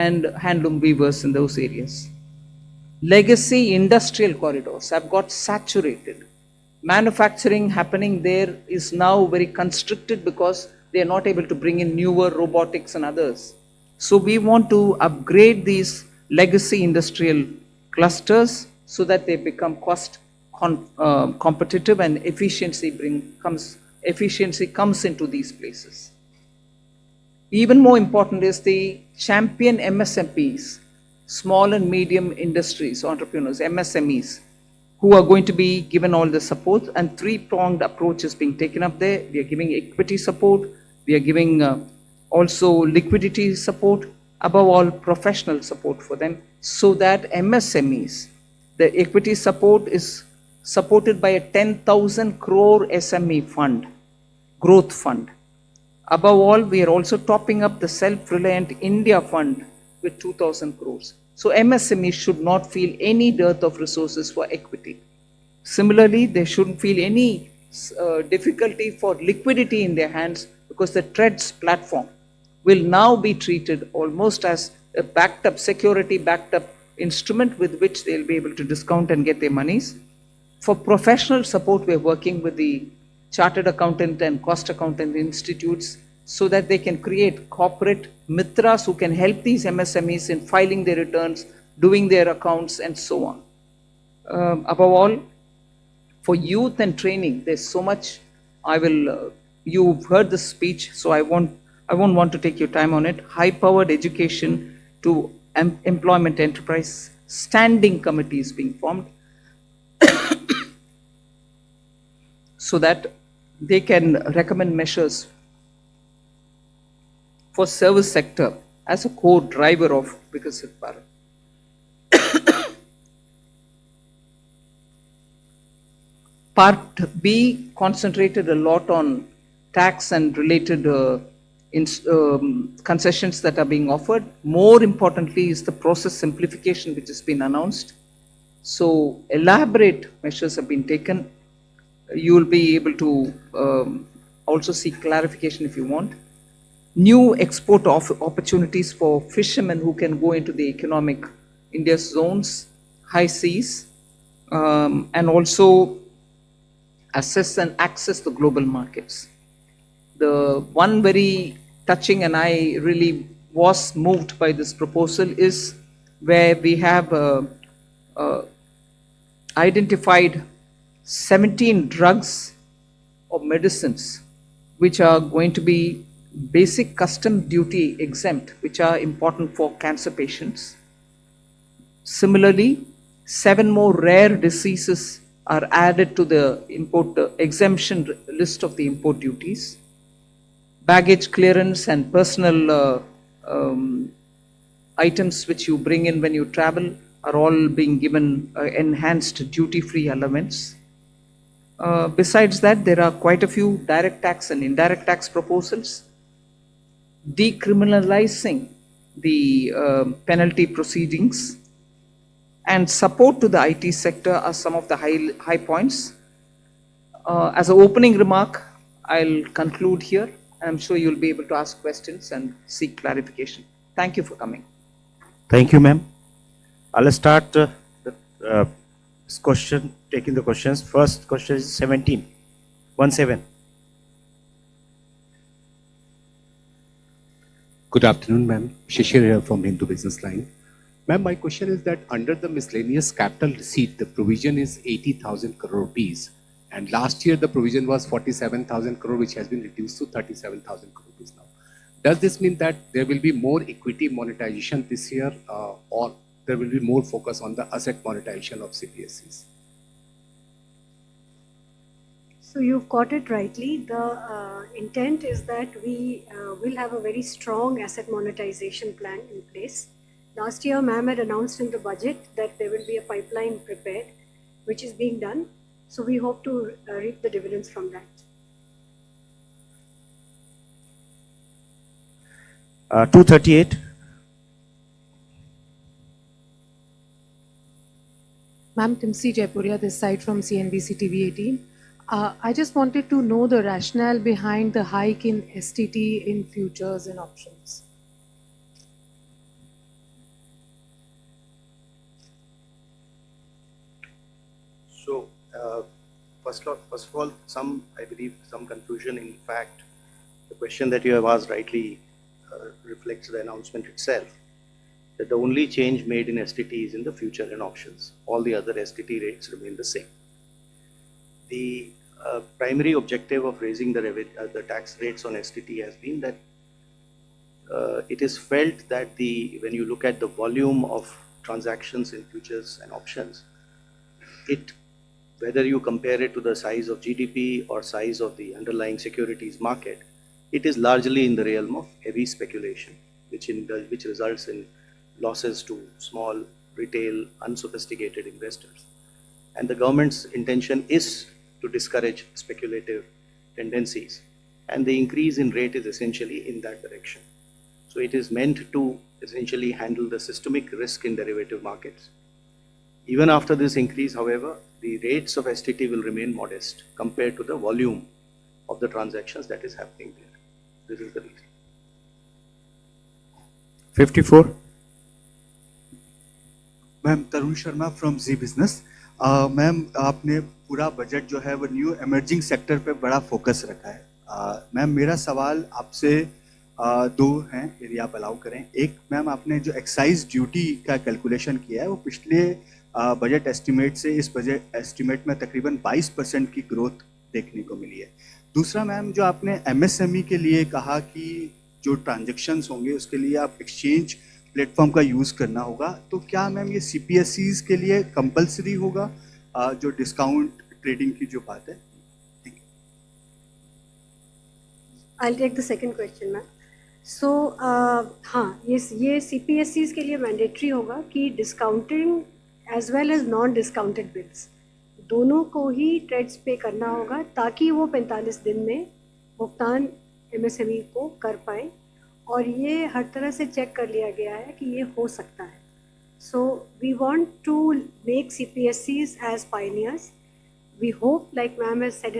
and handloom weavers in those areas. Legacy industrial corridors have got saturated. Manufacturing happening there is now very constricted because they are not able to bring in newer robotics and others. So we want to upgrade these legacy industrial clusters so that they become cost competitive and efficiency comes into these places. Even more important is the champion MSMEs, small and medium industries, entrepreneurs, MSMEs, who are going to be given all the support, and three-pronged approach is being taken up there. We are giving equity support, we are giving also liquidity support, above all professional support for them, so that MSMEs, the equity support is supported by a 10,000 crore SME fund, growth fund. Above all, we are also topping up the Self-Reliant India Fund with 2,000 crores. So MSMEs should not feel any dearth of resources for equity. Similarly, they shouldn't feel any difficulty for liquidity in their hands, because the TREADS platform will now be treated almost as a backed up, security backed up instrument with which they'll be able to discount and get their monies. For professional support, we're working with the Chartered Accountant and Cost Accountant institutes so that they can create corporate mitras who can help these MSMEs in filing their returns, doing their accounts, and so on. Above all, for youth and training, there's so much. You've heard the speech, so I won't want to take your time on it. High-powered education to employment enterprise, standing committees being formed so that they can recommend measures for service sector as a core driver of Vikasit Bharat. Part B concentrated a lot on tax and related concessions that are being offered. More importantly is the process simplification which has been announced. So elaborate measures have been taken. You will be able to also seek clarification if you want. New export opportunities for fishermen who can go into the economic India's zones, high seas, and also assess and access the global markets. The one very touching, and I really was moved by this proposal, is where we have identified 17 drugs or medicines which are going to be basic custom duty exempt, which are important for cancer patients. Similarly, 7 more rare diseases are added to the import exemption list of the import duties. Baggage clearance and personal items which you bring in when you travel are all being given enhanced duty-free allowance. Besides that, there are quite a few direct tax and indirect tax proposals. Decriminalizing the penalty proceedings and support to the IT sector are some of the high points. As an opening remark, I'll conclude here. I'm sure you'll be able to ask questions and seek clarification. Thank you for coming. Thank you, ma'am. I'll start this question, taking the questions. First question is 17. Good afternoon, ma'am. Shishir here from Hindu Business Line. Ma'am, my question is that under the miscellaneous capital receipt, the provision is 80,000 crore rupees. And last year, the provision was 47,000 crore, which has been reduced to 37,000 crore rupees now. Does this mean that there will be more equity monetization this year, or there will be more focus on the asset monetization of CPSEs? So you've got it rightly. The intent is that we will have a very strong asset monetization plan in place. Last year, ma'am had announced in the budget that there will be a pipeline prepared, which is being done. So we hope to reap the dividends from that. 238. Ma'am, Timsi Jaipuria, this side from CNBC TV 18. I just wanted to know the rationale behind the hike in STT in futures and options. So, first of all, I believe some confusion. In fact, the question that you have asked rightly reflects the announcement itself, that the only change made in STT is in the future and options. All the other STT rates remain the same. The primary objective of raising the tax rates on STT has been that it is felt that when you look at the volume of transactions in futures and options, whether you compare it to the size of GDP or size of the underlying securities market, it is largely in the realm of heavy speculation, which results in losses to small, retail, unsophisticated investors. And the government's intention is to discourage speculative tendencies, and the increase in rate is essentially in that direction. So it is meant to essentially handle the systemic risk in derivative markets. Even after this increase, however, the rates of STT will remain modest compared to the volume of the transactions that is happening there. This is the reason. 54. Ma'am Tarun Sharma from Zee Business. Ma'am आपने पूरा budget जो है वो new emerging sector पे बड़ा focus रखा है. Ma'am मेरा सवाल आपसे दो हैं यदि आप अलाउ करें. एक, मैम आपने जो एक्साइज ड्यूटी का कैलकुलेशन किया है वो पिछले बजट एस्टिमेट से इस बजट एस्टिमेट में तकरीबन 22% की ग्रोथ देखने को मिली है. दूसरा मैम, जो आपने एमएसएमई के लिए कहा कि जो ट्रांजैक्शंस होंगे उसके लिए आप एक्सचेंज प्लेटफॉर्म का यूज़ करना होगा, तो क्या मैम ये सीपीएसईज के लिए कंपलसरी होगा जो डिस्काउंट ट्रेडिंग की जो बात है? Thank you. I'll take the second question, ma'am. So, हाँ, ये CPSEs के लिए मैंडेटरी होगा कि discounting as well as non discounted bills दोनों को ही ट्रेड्स पे करना होगा, ताकि वो 45 दिन में भुगतान MSME को कर पाए. और ये हर तरह से चेक कर लिया गया है कि ये हो सकता है. So we want to make CPSEs as pioneers. We hope, like ma'am has said